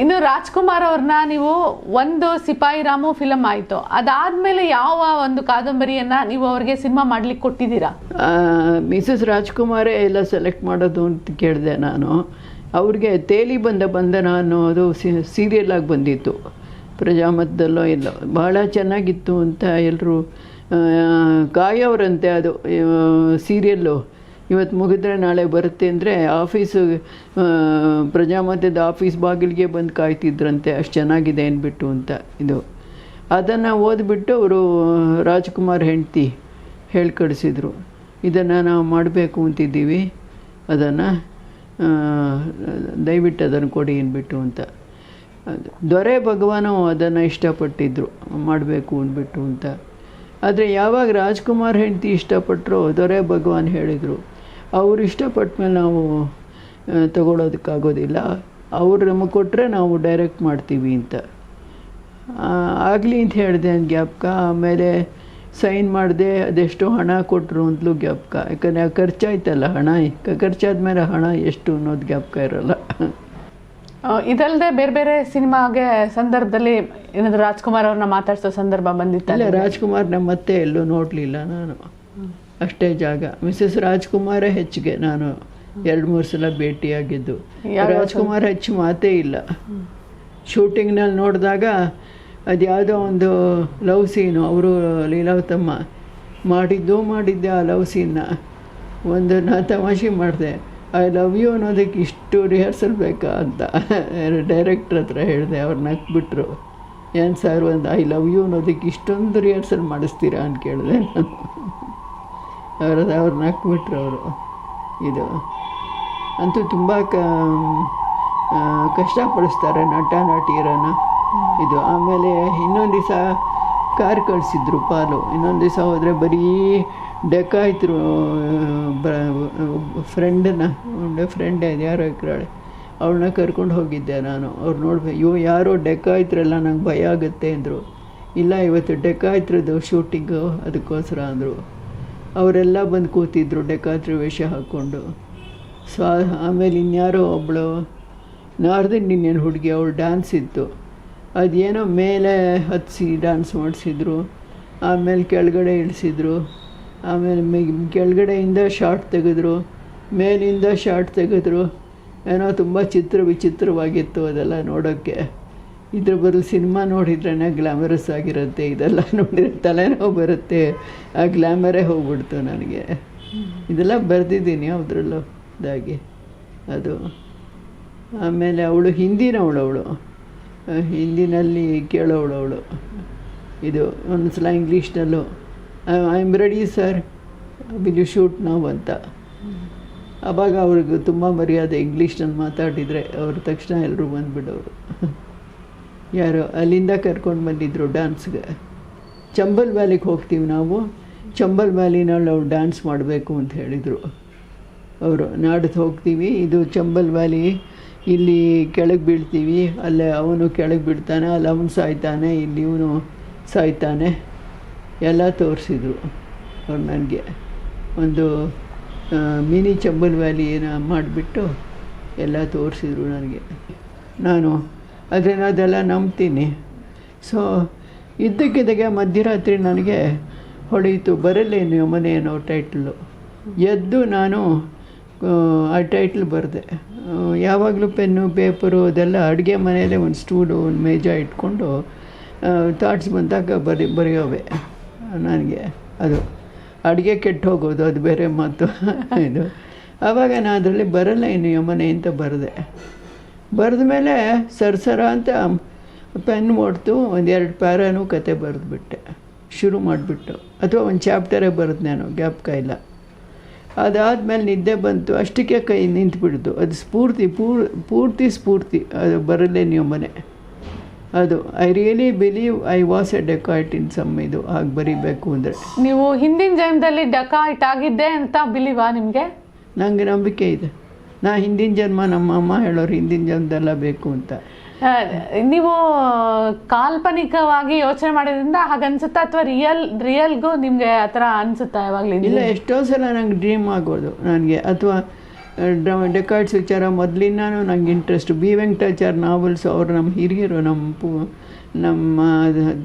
ಇನ್ನು ರಾಜ್ಕುಮಾರ್ ಅವ್ರನ್ನ ನೀವು ಒಂದು ಸಿಪಾಯಿ ರಾಮು ಫಿಲಮ್ ಆಯಿತು, ಅದಾದಮೇಲೆ ಯಾವ ಒಂದು ಕಾದಂಬರಿಯನ್ನು ನೀವು ಅವ್ರಿಗೆ ಸಿನಿಮಾ ಮಾಡ್ಲಿಕ್ಕೆ ಕೊಟ್ಟಿದ್ದೀರಾ? ಮಿಸಸ್ ರಾಜ್ಕುಮಾರೇ ಎಲ್ಲ ಸೆಲೆಕ್ಟ್ ಮಾಡೋದು ಅಂತ ಕೇಳಿದೆ ನಾನು. ಅವ್ರಿಗೆ ತೇಲಿ ಬಂದ ಬಂಧನ ಅನ್ನೋದು ಸೀರಿಯಲ್ ಆಗಿ ಬಂದಿತ್ತು ಪ್ರಜಾಮತದಲ್ಲೋ ಇಲ್ಲ, ಭಾಳ ಚೆನ್ನಾಗಿತ್ತು ಅಂತ ಎಲ್ಲರೂ ಕಾಯೋರಂತೆ. ಅದು ಸೀರಿಯಲ್ಲು ಇವತ್ತು ಮುಗಿದ್ರೆ ನಾಳೆ ಬರುತ್ತೆ ಅಂದರೆ ಆಫೀಸು ಪ್ರಜಾಮತದ ಆಫೀಸ್ ಬಾಗಿಲಿಗೆ ಬಂದು ಕಾಯ್ತಿದ್ರಂತೆ, ಅಷ್ಟು ಚೆನ್ನಾಗಿದೆ ಅಂದ್ಬಿಟ್ಟು ಅಂತ. ಇದು ಅದನ್ನು ಓದ್ಬಿಟ್ಟು ಅವರು ರಾಜ್ಕುಮಾರ್ ಹೆಂಡತಿ ಹೇಳಿ ಕಳಿಸಿದ್ರು, ಇದನ್ನು ನಾವು ಮಾಡಬೇಕು ಅಂತಿದ್ದೀವಿ, ಅದನ್ನು ದಯವಿಟ್ಟು ಅದನ್ನು ಕೊಡಿ ಅಂದ್ಬಿಟ್ಟು ಅಂತ. ದೊರೆ ಭಗವಾನು ಅದನ್ನು ಇಷ್ಟಪಟ್ಟಿದ್ರು ಮಾಡಬೇಕು ಅಂದ್ಬಿಟ್ಟು ಅಂತ. ಆದರೆ ಯಾವಾಗ ರಾಜ್ಕುಮಾರ್ ಹೆಂಡತಿ ಇಷ್ಟಪಟ್ಟರು ದೊರೆ ಭಗವಾನ್ ಹೇಳಿದರು, ಅವ್ರು ಇಷ್ಟಪಟ್ಟ ಮೇಲೆ ನಾವು ತಗೊಳ್ಳೋದಕ್ಕಾಗೋದಿಲ್ಲ, ಅವ್ರು ನಮಗೆ ಕೊಟ್ಟರೆ ನಾವು ಡೈರೆಕ್ಟ್ ಮಾಡ್ತೀವಿ ಅಂತ. ಆಗಲಿ ಅಂತ ಹೇಳಿದೆ ಅಂತ ಜ್ಞಾಪಕ. ಆಮೇಲೆ ಸೈನ್ ಮಾಡಿದೆ, ಅದೆಷ್ಟು ಹಣ ಕೊಟ್ಟರು ಅಂತಲೂ ಜ್ಞಾಪಕ. ಯಾಕಂದರೆ ಖರ್ಚಾಯ್ತಲ್ಲ, ಹಣ ಖರ್ಚಾದ ಮೇಲೆ ಹಣ ಎಷ್ಟು ಅನ್ನೋದು ಜ್ಞಾಪಕ ಇರೋಲ್ಲ. ಇದಲ್ಲದೆ ಬೇರೆ ಬೇರೆ ಸಿನಿಮಾಗೆ ಸಂದರ್ಭದಲ್ಲಿ ಏನಾದರೂ ರಾಜ್ಕುಮಾರ್ ಅವ್ರನ್ನ ಮಾತಾಡ್ಸೋ ಸಂದರ್ಭ ಬಂದಿತ್ತಲ್ಲ? ರಾಜ್ಕುಮಾರ್ನ ಮತ್ತೆ ಎಲ್ಲೂ ನೋಡಲಿಲ್ಲ ನಾನು, ಅಷ್ಟೇ ಜಾಗ. ಮಿಸಸ್ ರಾಜ್ಕುಮಾರೇ ಹೆಚ್ಚಿಗೆ ನಾನು 2-3 ಸಲ ಭೇಟಿಯಾಗಿದ್ದು. ರಾಜ್ಕುಮಾರ್ ಹೆಚ್ಚು ಮಾತೇ ಇಲ್ಲ. ಶೂಟಿಂಗ್ನಲ್ಲಿ ನೋಡಿದಾಗ ಅದು ಯಾವುದೋ ಒಂದು ಲವ್ ಸೀನು, ಅವರು ಲೀಲಾವತಮ್ಮ ಮಾಡಿದ್ದೆ ಆ ಲವ್ ಸೀನ್ನ. ಒಂದು ನಾ ತಮಾಷೆ ಮಾಡಿದೆ, ಐ ಲವ್ ಯು ಅನ್ನೋದಕ್ಕೆ ಇಷ್ಟು ರಿಹರ್ಸಲ್ ಬೇಕಾ ಅಂತ ಡೈರೆಕ್ಟ್ರ್ ಹತ್ರ ಹೇಳಿದೆ. ಅವ್ರು ನಕ್ಬಿಟ್ರು, ಏನು ಸರ್ ಒಂದು ಐ ಲವ್ ಯು ಅನ್ನೋದಕ್ಕೆ ಇಷ್ಟೊಂದು ರಿಹರ್ಸಲ್ ಮಾಡಿಸ್ತೀರಾ ಅಂತ ಕೇಳಿದೆ ನಾನು. ಅವ್ರು ನಕ್ಬಿಟ್ರು ಅವರು. ಇದು ಅಂತೂ ತುಂಬ ಕಷ್ಟಪಡಿಸ್ತಾರೆ ನಟ ನಟಿಯರನ್ನು ಇದು. ಆಮೇಲೆ ಇನ್ನೊಂದು ದಿವಸ ಕಾರ್ ಕಳಿಸಿದ್ರು ಪಾಲು, ಇನ್ನೊಂದು ದಿವಸ ಹೋದರೆ ಬರೀ ಡೆಕಾಯ್ತರು. ಫ್ರೆಂಡನ್ನ ಫ್ರೆಂಡ್ ಯಾರೋ ಇಕ್ರಾಳೆ, ಅವಳನ್ನ ಕರ್ಕೊಂಡು ಹೋಗಿದ್ದೆ ನಾನು. ಅವ್ರು ನೋಡ್ಬೇಕು, ಯಾರೋ ಡೆಕಾಯ್ತರೆಲ್ಲ ನಂಗೆ ಭಯ ಆಗುತ್ತೆ ಅಂದರು. ಇಲ್ಲ ಇವತ್ತು ಡೆಕಾಯ್ತ್ರದ್ದು ಶೂಟಿಂಗು, ಅದಕ್ಕೋಸ್ಕರ ಅಂದರು. ಅವರೆಲ್ಲ ಬಂದು ಕೂತಿದ್ರು ಡೆಕಾಯ್ತ್ರ ವೇಷ ಹಾಕ್ಕೊಂಡು. ಆಮೇಲೆ ಇನ್ಯಾರೋ ಒಬ್ಬಳು ನಾರ್ತ್ ಇಂಡಿಯನ್ ಹುಡುಗಿ, ಅವಳು ಡ್ಯಾನ್ಸ್ ಇತ್ತು, ಅದೇನೋ ಮೇಲೆ ಹತ್ತಿಸಿ ಡ್ಯಾನ್ಸ್ ಮಾಡಿಸಿದ್ರು. ಆಮೇಲೆ ಕೆಳಗಡೆ ಇಳಿಸಿದ್ರು. ಆಮೇಲೆ ಕೆಳಗಡೆಯಿಂದ ಶಾರ್ಟ್ ತೆಗೆದ್ರು, ಮೇಲಿಂದ ಶಾರ್ಟ್ ತೆಗೆದ್ರು. ಏನೋ ತುಂಬ ವಿಚಿತ್ರವಾಗಿತ್ತು ಅದೆಲ್ಲ ನೋಡೋಕ್ಕೆ. ಇದ್ರ ಬದಲು ಸಿನಿಮಾ ನೋಡಿದ್ರೇ ಗ್ಲಾಮರಸ್ ಆಗಿರುತ್ತೆ, ಇದೆಲ್ಲ ನೋಡಿದ್ರೆ ತಲೆನೋವು ಬರುತ್ತೆ. ಆ ಗ್ಲಾಮರೇ ಹೋಗ್ಬಿಡ್ತು ನನಗೆ. ಇದೆಲ್ಲ ಬರೆದಿದ್ದೀನಿ ಯಾವುದ್ರಲ್ಲೂ ಇದಾಗಿ ಅದು. ಆಮೇಲೆ ಅವಳು ಹಿಂದಿನವಳು, ಹಿಂದಿನಲ್ಲಿ ಕೇಳೋವಳು ಅವಳು. ಇದು ಒಂದು ಸಲ ಇಂಗ್ಲೀಷ್ನಲ್ಲೂ I am ready sir, will you shoot ನಾವು ಅಂತ. ಆವಾಗ ಅವ್ರಿಗೆ ತುಂಬ ಮರ್ಯಾದೆ, ಇಂಗ್ಲೀಷ್ನಲ್ಲಿ ಮಾತಾಡಿದರೆ ಅವ್ರ ತಕ್ಷಣ ಎಲ್ಲರೂ ಬಂದುಬಿಡೋರು. ಯಾರೋ ಅಲ್ಲಿಂದ ಕರ್ಕೊಂಡು ಬಂದಿದ್ದರು ಡ್ಯಾನ್ಸ್ಗೆ. ಚಂಬಲ್ ವ್ಯಾಲಿಗೆ ಹೋಗ್ತೀವಿ ನಾವು, ಚಂಬಲ್ ವ್ಯಾಲಿನಲ್ಲಿ ಅವ್ರು ಡ್ಯಾನ್ಸ್ ಮಾಡಬೇಕು ಅಂತ ಹೇಳಿದರು ಅವರು. ನಾಡ್ದು ಹೋಗ್ತೀವಿ, ಇದು ಚಂಬಲ್ ವ್ಯಾಲಿ, ಇಲ್ಲಿ ಕೆಳಗೆ ಬೀಳ್ತೀವಿ, ಅಲ್ಲೇ ಅವನು ಕೆಳಗೆ ಬೀಳ್ತಾನೆ, ಅಲ್ಲಿ ಅವನು ಸಾಯ್ತಾನೆ, ಇಲ್ಲಿ ಇವನು ಸಾಯ್ತಾನೆ, ಎಲ್ಲ ತೋರಿಸಿದ್ರು ಅವ್ರು ನನಗೆ. ಒಂದು ಮಿನಿ ಚಂಬಲ್ ವ್ಯಾಲಿನ ಮಾಡಿಬಿಟ್ಟು ಎಲ್ಲ ತೋರಿಸಿದ್ರು ನನಗೆ. ನಾನು ಅದೆಲ್ಲ ನಂಬ್ತೀನಿ. ಸೊ ಇದ್ದಕ್ಕಿದ್ದಾಗೆ ಮಧ್ಯರಾತ್ರಿ ನನಗೆ ಹೊಡೆಯಿತು, ಬರಲ್ಲೇನು ಮನೆ ಅನ್ನೋ ಟೈಟ್ಲು. ಎದ್ದು ನಾನು ಆ ಟೈಟ್ಲ್ ಬರೆದೆ. ಯಾವಾಗಲೂ ಪೆನ್ನು ಪೇಪರು ಅದೆಲ್ಲ ಅಡುಗೆ ಮನೆಯಲ್ಲೇ ಒಂದು ಸ್ಟೂಲು ಒಂದು ಮೇಜ ಇಟ್ಕೊಂಡು ಥಾಟ್ಸ್ ಬಂದಾಗ ಬರೆಯೋವೆ ನನಗೆ. ಅದು ಅಡುಗೆ ಕೆಟ್ಟು ಹೋಗೋದು, ಅದು ಬೇರೆ ಮಾತು ಇದು. ಆವಾಗ ನಾನು ಅದರಲ್ಲಿ ಬರಲ್ಲ ಇನ್ನು ಯಮನೆ ಅಂತ ಬರೆದೆ. ಬರೆದ ಮೇಲೆ ಸರಸರ ಅಂತ ಪೆನ್ ಓಡ್ತು, 1-2 ಪ್ಯಾರಾನು ಕತೆ ಬರೆದ್ಬಿಟ್ಟೆ, ಶುರು ಮಾಡಿಬಿಟ್ಟು. ಅಥವಾ ಒಂದು ಚಾಪ್ಟರೇ ಬರೆದು ನಾನು, ಜ್ಞಾಪಕ ಇಲ್ಲ. ಅದಾದಮೇಲೆ ನಿದ್ದೆ ಬಂತು, ಅಷ್ಟಕ್ಕೆ ಕೈ ನಿಂತುಬಿಡ್ತು. ಅದು ಪೂರ್ತಿ ಸ್ಫೂರ್ತಿ ಅದು ಬರಲೇ ಯಮನೆ. ಅದು I really believe I was a dacoit in some. ಇದು ಹಾಗೆ ಬರೀಬೇಕು ಅಂದರೆ. ನೀವು ಹಿಂದಿನ ಜನ್ಮದಲ್ಲಿ ಡೆಕಾಯ್ಟ್ ಆಗಿದ್ದೆ ಅಂತ ಬಿಲೀವಾ ನಿಮಗೆ? ನನಗೆ ನಂಬಿಕೆ ಇದೆ. ನಾ ಹಿಂದಿನ ಜನ್ಮ, ನಮ್ಮ ಅಮ್ಮ ಹೇಳೋರು ಹಿಂದಿನ ಜನ್ಮದೆಲ್ಲ ಬೇಕು ಅಂತ. ನೀವು ಕಾಲ್ಪನಿಕವಾಗಿ ಯೋಚನೆ ಮಾಡೋದ್ರಿಂದ ಹಾಗನ್ಸುತ್ತಾ, ಅಥವಾ ರಿಯಲ್ಗೂ ನಿಮಗೆ ಆ ಥರ ಅನಿಸುತ್ತಾ ಯಾವಾಗಲೂ? ಇಲ್ಲ, ಎಷ್ಟೋ ಸಲ ನಂಗೆ ಡ್ರೀಮ್ ಆಗೋದು ನನಗೆ. ಅಥವಾ ಡೆಕಾಯ್ಡ್ಸ್ ವಿಚಾರ ಮೊದಲಿಂದನೂ ನಂಗೆ ಇಂಟ್ರೆಸ್ಟ್. ಬಿ ವೆಂಕಟಾಚಾರ್ಯ ನಾವೆಲ್ಸ್, ಅವ್ರು ನಮ್ಮ ಹಿರಿಯರು, ನಮ್ಮ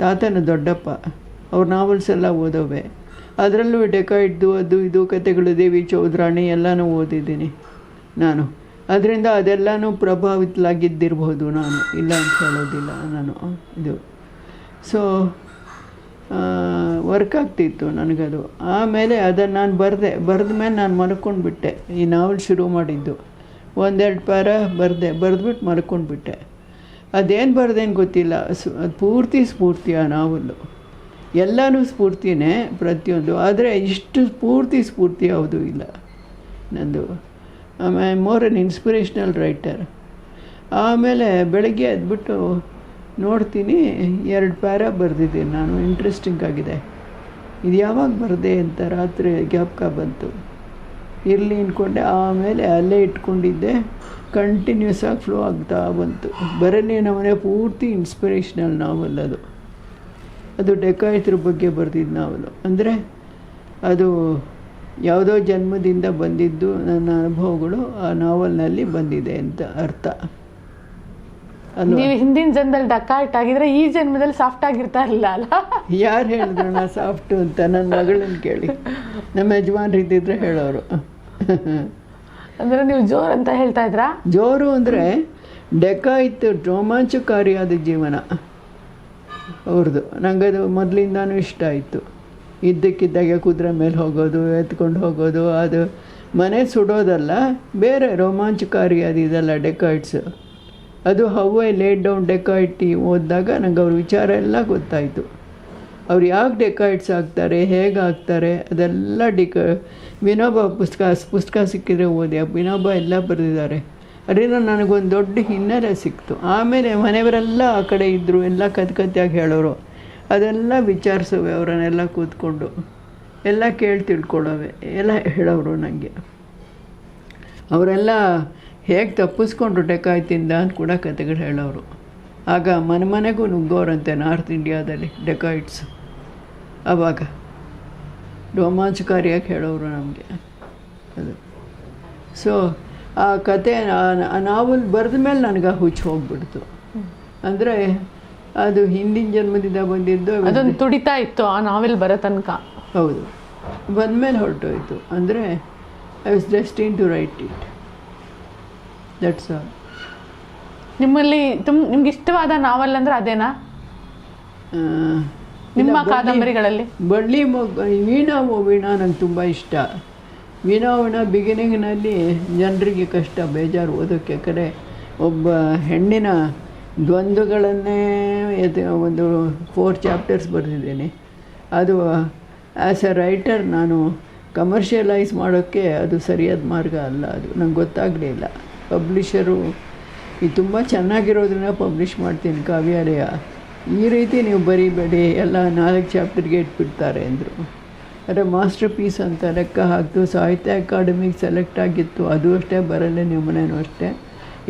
ತಾತನ ದೊಡ್ಡಪ್ಪ, ಅವ್ರ ನಾವೆಲ್ಸ್ ಎಲ್ಲ ಓದೋವೆ. ಅದರಲ್ಲೂ ಡೆಕಾಯ್ಡ್ದು ಅದು ಇದು ಕತೆಗಳು, ದೇವಿ ಚೌಧರಾಣಿ ಎಲ್ಲನೂ ಓದಿದ್ದೀನಿ ನಾನು. ಅದರಿಂದ ಅದೆಲ್ಲನೂ ಪ್ರಭಾವಿತಲಾಗಿದ್ದಿರ್ಬೋದು ನಾನು, ಇಲ್ಲ ಅಂತ ಹೇಳೋದಿಲ್ಲ ನಾನು. ಇದು ಸೊ ವರ್ಕ್ ಆಗ್ತಿತ್ತು ನನಗದು. ಆಮೇಲೆ ಅದನ್ನು ನಾನು ಬರೆದ ಮೇಲೆ ನಾನು ಮಲ್ಕೊಂಡ್ಬಿಟ್ಟೆ. ಈ ನಾವೆಲ್ ಶುರು ಮಾಡಿದ್ದು 1-2 ಪ್ಯಾರ ಬರೆದ್ಬಿಟ್ಟು ಮಲ್ಕೊಂಡ್ಬಿಟ್ಟೆ. ಅದೇನು ಬರೆದೇನು ಗೊತ್ತಿಲ್ಲ, ಅದು ಪೂರ್ತಿ ಸ್ಫೂರ್ತಿ ಆ ನಾವೆಲ್ಲು. ಎಲ್ಲನೂ ಸ್ಫೂರ್ತಿನೇ ಪ್ರತಿಯೊಂದು, ಆದರೆ ಇಷ್ಟು ಸ್ಫೂರ್ತಿ ಯಾವುದೂ ಇಲ್ಲ ನಂದು. ಆಮೇಲೆ ಮೋರ್ ಅನ್ ಇನ್ಸ್ಪಿರೇಷ್ನಲ್ ರೈಟರ್. ಆಮೇಲೆ ಬೆಳಗ್ಗೆ ಎದ್ಬಿಟ್ಟು ನೋಡ್ತೀನಿ, 2 ಪ್ಯಾರ ಬರೆದಿದ್ದೀನಿ ನಾನು. ಇಂಟ್ರೆಸ್ಟಿಂಗ್ ಆಗಿದೆ, ಇದು ಯಾವಾಗ ಬರೆದೆ ಅಂತ ರಾತ್ರಿ ಜ್ಞಾಪಕ ಬಂತು. ಇರಲಿ ಅಂದ್ಕೊಂಡೆ. ಆಮೇಲೆ ಅಲ್ಲೇ ಇಟ್ಕೊಂಡಿದ್ದೆ, ಕಂಟಿನ್ಯೂಸ್ ಆಗಿ ಫ್ಲೋ ಆಗ್ತಾ ಬಂತು. ಬರನೇ ನಮ್ಮನೆ ಪೂರ್ತಿ ಇನ್ಸ್ಪಿರೇಷ್ನಲ್ ನಾವೆಲ್ ಅದು ಡೆಕಾಯ್ತರ ಬಗ್ಗೆ ಬರೆದಿದ್ದು ನಾವೆಲು. ಅಂದರೆ ಅದು ಯಾವುದೋ ಜನ್ಮದಿಂದ ಬಂದಿದ್ದು ನನ್ನ ಅನುಭವಗಳು ಆ ನಾವೆಲ್ನಲ್ಲಿ ಬಂದಿದೆ ಅಂತ ಅರ್ಥ. ನೀವು ಹಿಂದಿನ ಜನ್ಮದಲ್ಲಿ ಡಕಾಯ್ಟ್ ಆಗಿದ್ರೆ ಈ ಜನ್ಮದಲ್ಲಿ ಸಾಫ್ಟ್ ಆಗಿರ್ತಾ ಇಲ್ಲ ಅಲ್ಲ? ಯಾರು ಹೇಳಿದ್ರು ನಾ ಸಾಫ್ಟು ಅಂತ? ನನ್ನ ಮಗಳನ್ನ ಕೇಳಿ, ನಮ್ಮ ಯಜಮಾನ್ರು ಇದ್ದಿದ್ರೆ ಹೇಳೋರು. ಅಂದರೆ ನೀವು ಜೋರು ಅಂತ ಹೇಳ್ತಾ ಇದ್ರಾ? ಜೋರು ಅಂದರೆ ಡೆಕಾಯ್ತ್ ರೋಮಾಂಚಕಾರಿಯಾದ ಜೀವನ ಅವ್ರದ್ದು. ನನಗದು ಮೊದಲಿಂದಾನೂ ಇಷ್ಟ ಆಯಿತು. ಇದ್ದಕ್ಕಿದ್ದಾಗೆ ಕುದುರೆ ಮೇಲೆ ಹೋಗೋದು, ಎತ್ಕೊಂಡು ಹೋಗೋದು, ಅದು ಮನೆ ಸುಡೋದಲ್ಲ, ಬೇರೆ ರೋಮಾಂಚಕಾರಿಯಾದ ಇದೆಲ್ಲ ಡೆಕಾಯ್ಟ್ಸು. ಅದು ಹೌ ಐ ಲೇಡ್ ಡೌನ್ ಡೆಕಾಯ್ಟಿ ಓದಿದಾಗ ನಂಗೆ ಅವ್ರ ವಿಚಾರ ಎಲ್ಲ ಗೊತ್ತಾಯಿತು. ಅವ್ರು ಯಾಕೆ ಡೆಕಾಯ್ಟ್ಸ್ ಆಗ್ತಾರೆ, ಹೇಗೆ ಆಗ್ತಾರೆ, ಅದೆಲ್ಲ ವಿನೋಬ ಪುಸ್ತಕ ಸಿಕ್ಕಿದ್ರೆ ಓದಿ. ವಿನೋಬ ಎಲ್ಲ ಬರೆದಿದ್ದಾರೆ. ಅದರಿಂದ ನನಗೊಂದು ದೊಡ್ಡ ಹಿನ್ನೆಲೆ ಸಿಕ್ತು. ಆಮೇಲೆ ಮನೆಯವರೆಲ್ಲ ಆ ಕಡೆ ಇದ್ದರು, ಎಲ್ಲ ಕತೆಯಾಗಿ ಹೇಳೋರು. ಅದೆಲ್ಲ ವಿಚಾರಿಸೋವೆ, ಅವರನ್ನೆಲ್ಲ ಕೂತ್ಕೊಂಡು ಎಲ್ಲ ಕೇಳಿ ತಿಳ್ಕೊಳ್ಳೋವೆ, ಎಲ್ಲ ಹೇಳೋರು ನನಗೆ. ಅವರೆಲ್ಲ ಹೇಗೆ ತಪ್ಪಿಸ್ಕೊಂಡ್ರು ಡೆಕಾಯ್ತಿಂದ ಅಂತ ಕೂಡ ಕತೆಗಳು ಹೇಳೋರು. ಆಗ ಮನೆಗೂ ನುಗ್ಗೋರಂತೆ ನಾರ್ತ್ ಇಂಡಿಯಾದಲ್ಲಿ ಡೆಕಾಯ್ಟ್ಸ್. ಆವಾಗ ರೋಮಾಂಚಕಾರಿಯಾಗಿ ಹೇಳೋರು ನಮಗೆ ಅದು. ಸೊ ಆ ಕತೆ ನಾವೆಲ್ ಬರೆದ ಮೇಲೆ ನನಗೆ ಹುಚ್ಚು ಹೋಗ್ಬಿಡ್ತು. ಅಂದರೆ ಅದು ಹಿಂದಿನ ಜನ್ಮದಿಂದ ಬಂದಿದ್ದು, ಅದೊಂದು ತುಡಿತಾ ಇತ್ತು ಆ ನಾವೆಲ್ ಬರೋ ತನಕ. ಹೌದು, ಬಂದಮೇಲೆ ಹೊರಟೋಯ್ತು. ಅಂದರೆ I was destined to write it, that's all. ನಿಮ್ಮಲ್ಲಿ ನಿಮ್ಗೆ ಇಷ್ಟವಾದ ನಾವೆಲ್ ಅಂದರೆ ಅದೇನಾ ನಿಮ್ಮ ಕಾದಂಬರಿಗಳಲ್ಲಿ? ವೀಣಾ ನಂಗೆ ತುಂಬ ಇಷ್ಟ. ವೀಣಾ ಬಿಗಿನಿಂಗ್ನಲ್ಲಿ ಜನರಿಗೆ ಕಷ್ಟ, ಬೇಜಾರು ಓದೋಕ್ಕೆ. ಯಾಕಂದರೆ ಒಬ್ಬ ಹೆಣ್ಣಿನ ದ್ವಂದ್ವಗಳನ್ನೇ ಒಂದು 4 ಚಾಪ್ಟರ್ಸ್ ಬರೆದಿದ್ದೇನೆ. ಅದು ಆ್ಯಸ್ ಎ ರೈಟರ್ ನಾನು ಕಮರ್ಷಿಯಲೈಸ್ ಮಾಡೋಕ್ಕೆ ಅದು ಸರಿಯಾದ ಮಾರ್ಗ ಅಲ್ಲ. ಅದು ನಂಗೆ ಗೊತ್ತಾಗಲೇ ಇಲ್ಲ. ಪಬ್ಲಿಷರು ಇದು ತುಂಬ ಚೆನ್ನಾಗಿರೋದನ್ನ ಪಬ್ಲಿಷ್ ಮಾಡ್ತೀನಿ ಕಾವ್ಯಾಲಯ, ಈ ರೀತಿ ನೀವು ಬರೀಬೇಡಿ, ಎಲ್ಲ 4 ಚಾಪ್ಟರ್ಗೆ ಇಟ್ಬಿಡ್ತಾರೆ ಅಂದರು. ಆದರೆ ಮಾಸ್ಟರ್ ಪೀಸ್ ಅಂತ ಲೆಕ್ಕ ಹಾಕಿತು. ಸಾಹಿತ್ಯ ಅಕಾಡೆಮಿಗೆ ಸೆಲೆಕ್ಟ್ ಆಗಿತ್ತು, ಅದು ಅಷ್ಟೇ. ಬರಲ್ಲ ನಿಮ್ಮನೇನೂ ಅಷ್ಟೇ.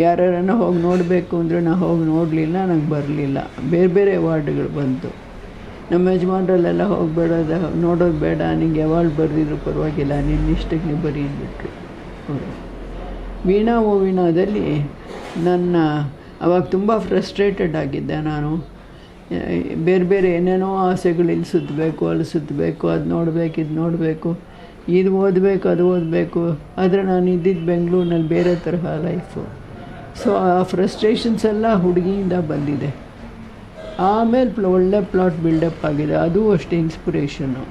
ಯಾರನ್ನ ಹೋಗಿ ನೋಡಬೇಕು ಅಂದರೆ ನಾನು ಹೋಗಿ ನೋಡಲಿಲ್ಲ, ನಂಗೆ ಬರಲಿಲ್ಲ. ಬೇರೆ ಬೇರೆ ಅವಾರ್ಡ್ಗಳು ಬಂತು. ನಮ್ಮ ಯಜಮಾನ್ರಲ್ಲೆಲ್ಲ ಹೋಗಬೇಡ, ನೋಡೋದು ಬೇಡ, ನಿಂಗೆ ಅವಾರ್ಡ್ ಬರೆದಿದ್ರು ಪರವಾಗಿಲ್ಲ, ನಿನ್ನ ಇಷ್ಟಕ್ಕೆ ನೀವು ಬರೀ ಅಂದ್ಬಿಟ್ರು ಅವರು. ವೀಣಾದಲ್ಲಿ ನನ್ನ ಅವಾಗ ತುಂಬ ಫ್ರಸ್ಟ್ರೇಟೆಡ್ ಆಗಿದ್ದೆ ನಾನು. ಬೇರೆ ಬೇರೆ ಏನೇನೋ ಆಸೆಗಳು, ಇಲ್ಲಿ ಸುತ್ತಬೇಕು, ಅಲ್ಲಿ ಸುತ್ತಬೇಕು, ಅದು ನೋಡಬೇಕು, ಇದು ನೋಡಬೇಕು, ಇದು ಓದಬೇಕು, ಅದು ಓದಬೇಕು. ಆದರೆ ನಾನು ಇದ್ದಿದ್ದು ಬೆಂಗಳೂರಿನಲ್ಲಿ ಬೇರೆ ತರಹ ಲೈಫು. ಸೊ ಆ ಫ್ರಸ್ಟ್ರೇಷನ್ಸ್ ಎಲ್ಲ ಹುಡುಗಿಯಿಂದ ಬಂದಿದೆ. ಆಮೇಲೆ ಒಳ್ಳೆ ಪ್ಲಾಟ್ ಬಿಲ್ಡಪ್ ಆಗಿದೆ, ಅದು ಅಷ್ಟೇ ಇನ್ಸ್ಪಿರೇಷನ್ನು.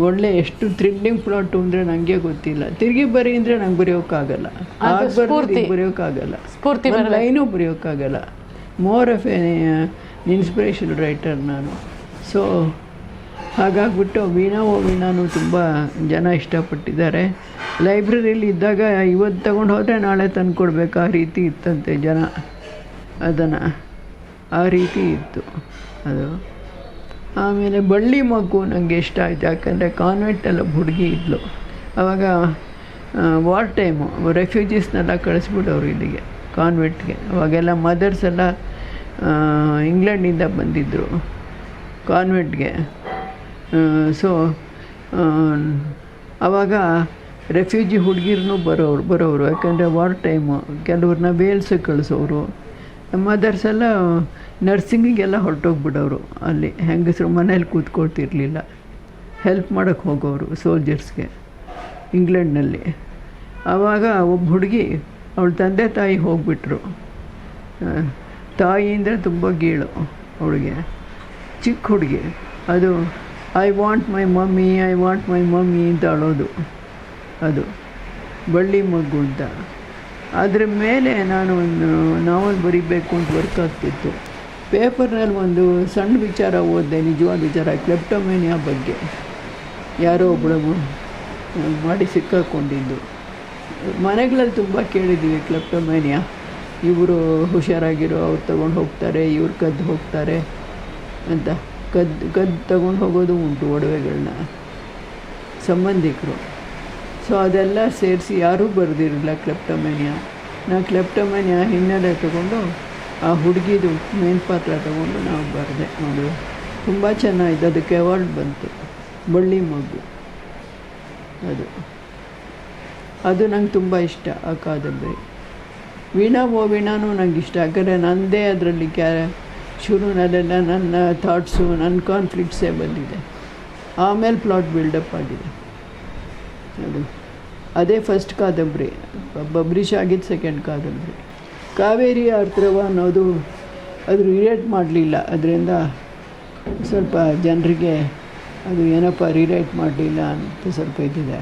ಒಳ್ಳೆ ಎಷ್ಟು ಥ್ರಿಲ್ಲಿಂಗ್ ಪ್ಲಾಟು ಅಂದರೆ ನನಗೆ ಗೊತ್ತಿಲ್ಲ. ತಿರುಗಿ ಬರೀ ಅಂದರೆ ನಂಗೆ ಬರೆಯೋಕ್ಕಾಗಲ್ಲ, ಬರೆಯೋಕ್ಕಾಗಲ್ಲ, ಲೈನೂ ಬರೆಯೋಕ್ಕಾಗಲ್ಲ. More of a inspiration writer ನಾನು. ಸೊ ಹಾಗಾಗ್ಬಿಟ್ಟು ವೀಣಾನು ತುಂಬ ಜನ ಇಷ್ಟಪಟ್ಟಿದ್ದಾರೆ. ಲೈಬ್ರರಿಲಿ ಇದ್ದಾಗ ಇವತ್ತು ತಗೊಂಡು ಹೋದರೆ ನಾಳೆ ತಂದು ಕೊಡಬೇಕು, ಆ ರೀತಿ ಇತ್ತಂತೆ ಜನ. ಅದನ್ನು ಆ ರೀತಿ ಇತ್ತು ಅದು. ಆಮೇಲೆ ಬಳ್ಳಿ ಮಗು ನನಗೆ ಇಷ್ಟ ಆಯಿತು. ಯಾಕಂದರೆ ಕಾನ್ವೆಂಟೆಲ್ಲ ಹುಡುಗಿ ಇದ್ಲು ಆವಾಗ. ವಾರ್ ಟೈಮು ರೆಫ್ಯೂಜೀಸ್ನೆಲ್ಲ ಕಳಿಸ್ಬಿಡೋರು ಇಲ್ಲಿಗೆ ಕಾನ್ವೆಂಟ್ಗೆ. ಅವಾಗೆಲ್ಲ ಮದರ್ಸ್ ಎಲ್ಲ ಇಂಗ್ಲೆಂಡಿಂದ ಬಂದಿದ್ದರು ಕಾನ್ವೆಂಟ್ಗೆ. ಸೊ ಆವಾಗ ರೆಫ್ಯೂಜಿ ಹುಡುಗಿರ್ನೂ ಬರೋರು ಯಾಕಂದರೆ ವಾರ್ ಟೈಮು. ಕೆಲವ್ರನ್ನ ವೇಲ್ಸಿಗೆ ಕಳಿಸೋರು. ಮದರ್ಸ್ ಎಲ್ಲ ನರ್ಸಿಂಗಿಗೆಲ್ಲ ಹೊರಟೋಗ್ಬಿಡೋರು. ಅಲ್ಲಿ ಹೆಂಗಸರು ಮನೇಲಿ ಕೂತ್ಕೊಳ್ತಿರ್ಲಿಲ್ಲ, ಹೆಲ್ಪ್ ಮಾಡೋಕ್ಕೆ ಹೋಗೋರು ಸೋಲ್ಜರ್ಸ್ಗೆ ಇಂಗ್ಲೆಂಡ್ನಲ್ಲಿ. ಆವಾಗ ಒಬ್ಬ ಹುಡುಗಿ ಅವಳ ತಂದೆ ತಾಯಿ ಹೋಗಿಬಿಟ್ರು. ತಾಯಿ ಅಂದರೆ ತುಂಬ ಗೀಳು ಅವಳಿಗೆ, ಚಿಕ್ಕ ಹುಡುಗಿ. ಅದು ಐ ವಾಂಟ್ ಮೈ ಮಮ್ಮಿ ಅಂತ ಅಳೋದು. ಅದು ಬಳ್ಳಿ ಮಗು ಅಂತ. ಅದ್ರ ಮೇಲೆ ನಾನು ಒಂದು ನಾವಲ್ ಬರೀಬೇಕು ಅಂತ ವರ್ಕ್ ಆಗ್ತಿತ್ತು. ಪೇಪರ್ನಲ್ಲಿ ಒಂದು ಸಣ್ಣ ವಿಚಾರ ಓದಿದೆ, ನಿಜವಾದ ವಿಚಾರ, ಕ್ಲೆಪ್ಟೊಮೇನಿಯಾ ಬಗ್ಗೆ. ಯಾರೋ ಒಬ್ಬಳು ಮಾಡಿ ಸಿಕ್ಕಾಕೊಂಡಿದ್ದು. ಮನೆಗಳಲ್ಲಿ ತುಂಬ ಕೇಳಿದ್ದೀವಿ ಕ್ಲೆಪ್ಟೊಮೇನಿಯಾ, ಇವರು ಹುಷಾರಾಗಿರೋ ಅವ್ರು ತೊಗೊಂಡು ಹೋಗ್ತಾರೆ, ಇವ್ರು ಕದ್ದು ಹೋಗ್ತಾರೆ ಅಂತ. ಕದ್ದು ತೊಗೊಂಡು ಹೋಗೋದು ಉಂಟು ಒಡವೆಗಳನ್ನ ಸಂಬಂಧಿಕರು. ಸೊ ಅದೆಲ್ಲ ಸೇರಿಸಿ ಯಾರೂ ಬರೆದಿರಲಿಲ್ಲ ಕ್ಲೆಪ್ಟೊಮೇನಿಯಾ. ನಾ ಕ್ಲೆಪ್ಟೊಮೇನಿಯಾ ಹಿನ್ನೆಲೆ ತೊಗೊಂಡು ಆ ಹುಡುಗಿದು ಮೇನ್ ಪಾತ್ರ ತೊಗೊಂಡು ನಾವು ಬರೆದೆ. ಅದು ತುಂಬ ಚೆನ್ನಾಗಿದೆ. ಅದಕ್ಕೆ ಅವಾರ್ಡ್ ಬಂತು, ಬಳ್ಳಿ ಮಗು. ಅದು ನಂಗೆ ತುಂಬ ಇಷ್ಟ ಆ ಕಾದಂಬರಿ. ವೀಣಾನೂ ನಂಗೆ ಇಷ್ಟ. ಯಾಕಂದರೆ ನನ್ನದೇ ಅದರಲ್ಲಿ ಶುರುನಲ್ಲೆಲ್ಲ ನನ್ನ ಥಾಟ್ಸು, ನನ್ನ ಕಾನ್ಫ್ಲಿಕ್ಟ್ಸೇ ಬಂದಿದೆ. ಆಮೇಲೆ ಪ್ಲಾಟ್ ಬಿಲ್ಡಪ್ ಆಗಿದೆ. ಅದೇ ಫಸ್ಟ್ ಕಾದಂಬರಿ, ಪಬ್ಲಿಷ್ ಆಗಿದ್ದು ಸೆಕೆಂಡ್ ಕಾದಂಬರಿ. ಕಾವೇರಿ ಆರ್ತವ ಅನ್ನೋದು ಅದು ರಿರೈಟ್ ಮಾಡಲಿಲ್ಲ. ಅದರಿಂದ ಸ್ವಲ್ಪ ಜನರಿಗೆ ಅದು ಏನಪ್ಪ ರಿರೈಟ್ ಮಾಡಲಿಲ್ಲ ಅಂತ ಸ್ವಲ್ಪ ಇದಿದೆ.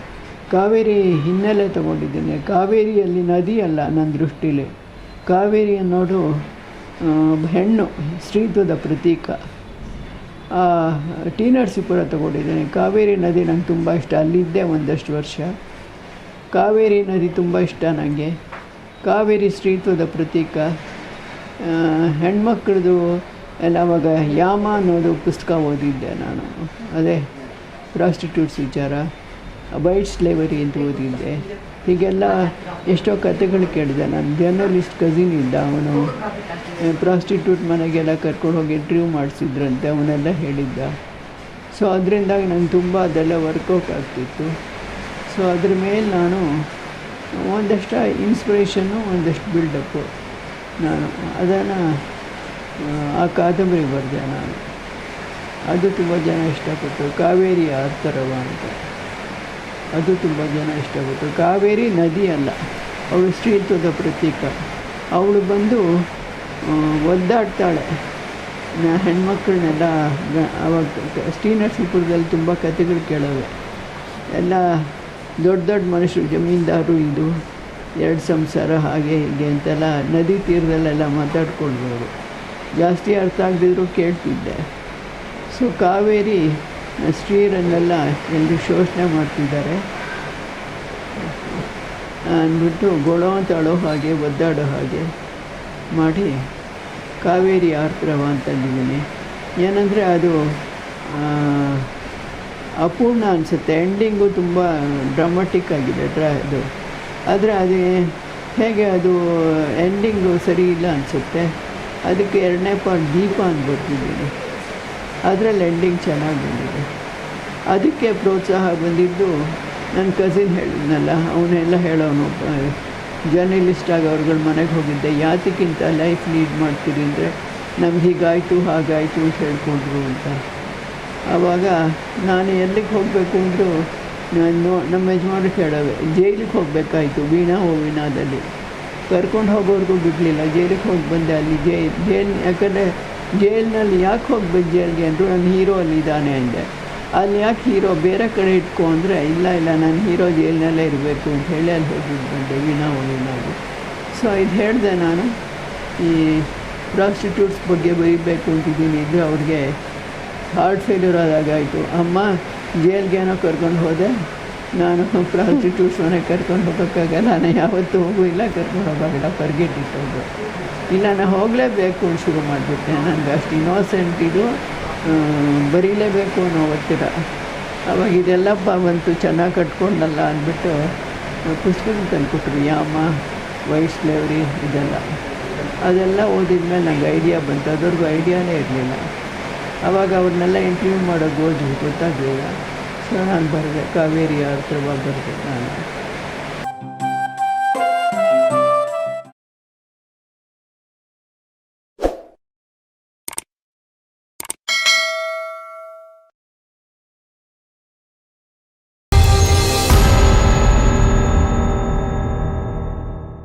ಕಾವೇರಿ ಹಿನ್ನೆಲೆ ತೊಗೊಂಡಿದ್ದೇನೆ. ಕಾವೇರಿಯಲ್ಲಿ ನದಿ ಅಲ್ಲ ನನ್ನ ದೃಷ್ಟಿಲಿ. ಕಾವೇರಿ ಅನ್ನೋದು ಹೆಣ್ಣು, ಸ್ತ್ರೀತ್ವದ ಪ್ರತೀಕ. ಟಿ ನರಸೀಪುರ ತೊಗೊಂಡಿದ್ದೇನೆ. ಕಾವೇರಿ ನದಿ ನಂಗೆ ತುಂಬ ಇಷ್ಟ. ಅಲ್ಲಿದ್ದೆ ಒಂದಷ್ಟು ವರ್ಷ. ಕಾವೇರಿ ನದಿ ತುಂಬ ಇಷ್ಟ ನನಗೆ. ಕಾವೇರಿ ಸ್ತ್ರೀತ್ವದ ಪ್ರತೀಕ. ಹೆಣ್ಮಕ್ಳದು ಎಲ್ಲ ಅವಾಗ ಯಾಮ ಅನ್ನೋದು ಪುಸ್ತಕ ಓದಿದ್ದೆ ನಾನು. ಅದೇ ಪ್ರಾಸ್ಟಿಟ್ಯೂಟ್ಸ್ ವಿಚಾರ, ವೈಟ್ ಸ್ಲೇವರಿ ಅಂತ ಓದಿದ್ದೆ. ಹೀಗೆಲ್ಲ ಎಷ್ಟೋ ಕಥೆಗಳು ಕೇಳಿದೆ. ನಾನು ಜರ್ನಲಿಸ್ಟ್ ಕಸಿನ್ ಇದ್ದ, ಅವನು ಪ್ರಾಸ್ಟಿಟ್ಯೂಟ್ ಮನೆಗೆಲ್ಲ ಕರ್ಕೊಂಡು ಹೋಗಿ ಇಂಟರ್ವ್ಯೂ ಮಾಡಿಸಿದ್ರಂತೆ, ಅವನೆಲ್ಲ ಹೇಳಿದ್ದ. ಸೊ ಅದರಿಂದಾಗಿ ನಂಗೆ ತುಂಬ ಅದೆಲ್ಲ ವರ್ಕೌಟ್ ಆಗ್ತಿತ್ತು. ಸೊ ಅದ್ರ ಮೇಲೆ ನಾನು ಒಂದಷ್ಟು ಇನ್ಸ್ಪಿರೇಷನ್ನು, ಒಂದಷ್ಟು ಬಿಲ್ಡಪ್ಪು ನಾನು ಅದನ್ನು ಆ ಕಾದಂಬರಿ ಬರೆದೆ ನಾನು. ಅದು ತುಂಬ ಜನ ಇಷ್ಟಪಟ್ಟರು. ಕಾವೇರಿ ಆರ್ತರವ ಅಂತ, ಅದು ತುಂಬ ಜನ ಇಷ್ಟಪಟ್ಟರು. ಕಾವೇರಿ ನದಿ ಅಲ್ಲ, ಅವಳು ಸ್ತ್ರೀತ್ವದ ಪ್ರತೀಕ. ಅವಳು ಬಂದು ಒದ್ದಾಡ್ತಾಳೆ ಹೆಣ್ಮಕ್ಳನ್ನೆಲ್ಲ. ಅವಾಗ ಟಿ ನರಸೀಪುರದಲ್ಲಿ ತುಂಬ ಕಥೆಗಳು ಕೇಳೋವೆ. ಎಲ್ಲ ದೊಡ್ಡ ದೊಡ್ಡ ಮನುಷ್ಯರು, ಜಮೀನ್ದಾರು, ಇದು 2 ಸಂಸಾರ ಹಾಗೆ ಹೀಗೆ ಅಂತೆಲ್ಲ ನದಿ ತೀರದಲ್ಲೆಲ್ಲ ಮಾತಾಡ್ಕೊಳ್ಬೋದು. ಜಾಸ್ತಿ ಅರ್ಥ ಆಗದಿದ್ರು ಕೇಳ್ತಿದ್ದೆ. ಸೊ ಕಾವೇರಿ ಸ್ತ್ರೀಯರನ್ನೆಲ್ಲ ಎಲ್ಲರೂ ಶೋಷಣೆ ಮಾಡ್ತಿದ್ದಾರೆ ಅಂದ್ಬಿಟ್ಟು ಗೊಳೋ ಅಂತ ಅಳೋ ಹಾಗೆ, ಒದ್ದಾಡೋ ಹಾಗೆ ಮಾಡಿ ಕಾವೇರಿ ಆರ್ತರವ ಅಂತಂದಿದ್ದೀನಿ. ಏನಂದರೆ ಅದು ಅಪೂರ್ಣ ಅನಿಸುತ್ತೆ. ಎಂಡಿಂಗು ತುಂಬ ಡ್ರಾಮಾಟಿಕ್ ಆಗಿದೆ ಅದು. ಆದರೆ ಅದು ಹೇಗೆ ಅದು ಎಂಡಿಂಗು ಸರಿ ಇಲ್ಲ ಅನಿಸುತ್ತೆ. ಅದಕ್ಕೆ 2ನೇ ಪಾರ್ಟ್ ದೀಪ ಅಂತ ಬರ್ತಿದ್ದೀನಿ. ಅದರಲ್ಲಿ ಎಂಡಿಂಗ್ ಚೆನ್ನಾಗಿ ಬಂದಿದೆ. ಅದಕ್ಕೆ ಪ್ರೋತ್ಸಾಹ ಬಂದಿದ್ದು ನನ್ನ ಕಸಿನ್ ಹೇಳಿದ್ನಲ್ಲ, ಅವನ್ನೆಲ್ಲ ಹೇಳೋನು. ಜರ್ನಲಿಸ್ಟಾಗಿ ಅವ್ರುಗಳ ಮನೆಗೆ ಹೋಗಿದ್ದೆ. ಯಾತಕ್ಕಿಂತ ಲೈಫ್ ಲೀಡ್ ಮಾಡ್ತೀರಿ ಅಂದರೆ ನಮ್ಗೆ ಹೀಗಾಯಿತು ಹಾಗಾಯಿತು ಅಂತ ಹೇಳ್ಕೊಂಡ್ರು ಅಂತ. ಆವಾಗ ನಾನು ಎಲ್ಲಿಗೆ ಹೋಗಬೇಕು ಅಂದರೂ ನಮ್ಮ ಯಜಮಾನ್ರಿಗೆ ಹೇಳೋವೆ, ಜೈಲಿಗೆ ಹೋಗಬೇಕಾಯ್ತು. ವೀಣಾದಲ್ಲಿ ಕರ್ಕೊಂಡು ಹೋಗೋರ್ಗೂ ಬಿಡಲಿಲ್ಲ. ಜೈಲಿಗೆ ಹೋಗಿ ಬಂದೆ. ಅಲ್ಲಿ ಜೈಲು ಯಾಕಂದರೆ ಜೈಲಿನಲ್ಲಿ ಯಾಕೆ ಹೋಗ್ಬೇಕು ಜೈಲಿಗೆ ಅಂದರು. ನನ್ನ ಹೀರೋ ಅಲ್ಲಿ ಇದ್ದಾನೆ ಅಂದೆ. ಅಲ್ಲಿ ಯಾಕೆ ಹೀರೋ ಬೇರೆ ಕಡೆ ಇಟ್ಕೊ ಅಂದರೆ, ಇಲ್ಲ ನನ್ನ ಹೀರೋ ಜೈಲಿನಲ್ಲೇ ಇರಬೇಕು ಅಂತ ಹೇಳಿ ಅಲ್ಲಿ ಹೋಗ್ಬಿಟ್ಟು ಬಂದೆ ವೀಣಾಗಿ. ಸೊ ಇದು ಹೇಳಿದೆ ನಾನು. ಈ ಪ್ರಾಸ್ಟಿಟ್ಯೂಟ್ಸ್ ಬಗ್ಗೆ ಬರೀಬೇಕು ಅಂತಿದ್ದೀನಿ ಇದ್ದರೆ ಅವ್ರಿಗೆ ಹಾರ್ಟ್ ಫೇಲ್ಯೂರ್ ಆದಾಗಾಯಿತು. ಅಮ್ಮ ಜೈಲ್ಗೇನೋ ಕರ್ಕೊಂಡು ಹೋದೆ, ನಾನು ಪ್ರಾಸ್ಟಿಟ್ಯೂಟ್ಸ್ ಮನೆಗೆ ಕರ್ಕೊಂಡು ಹೋಗೋಕ್ಕಾಗಲ್ಲ, ನಾನು ಯಾವತ್ತೂ ಹೋಗು ಇಲ್ಲ, ಕರ್ಕೊಂಡು ಹೋಗೋಲ್ಲ, ಫರ್ಗೆಟ್ಟಿಟ್ಟೋದು. ಇಲ್ಲ ನಾನು ಹೋಗಲೇಬೇಕು ಅಂತ ಶುರು ಮಾಡಿಬಿಟ್ಟೆ. ನನಗೆ ಅಷ್ಟು ಇನ್ನೋಸೆಂಟ್ ಇದು, ಬರೀಲೇಬೇಕು ಅನ್ನೋ ಒತ್ತಿರ. ಅವಾಗ ಇದೆಲ್ಲಪ್ಪ ಬಂತು, ಚೆನ್ನಾಗಿ ಕಟ್ಕೊಂಡಲ್ಲ ಅಂದ್ಬಿಟ್ಟು ಪುಸ್ತಕ ತಂದುಕೊಟ್ರು. ಯಾಮ, ವೈಟ್ ಸ್ಲೇವರಿ ಇದೆಲ್ಲ. ಅದೆಲ್ಲ ಓದಿದ್ಮೇಲೆ ನಂಗೆ ಐಡಿಯಾ ಬಂತು. ಅದ್ರದ್ದು ಐಡಿಯಾನೇ ಇರಲಿಲ್ಲ. ಆವಾಗ ಅವ್ರನ್ನೆಲ್ಲ ಇಂಟರ್ವ್ಯೂ ಮಾಡೋದು ಗೊತ್ತಾಗಲಿಲ್ಲ. ಸೊ ನಾನು ಬರೆದೆ, ಕಾವೇರಿ ಹತ್ರ ಬರೆದೆ ನಾನು.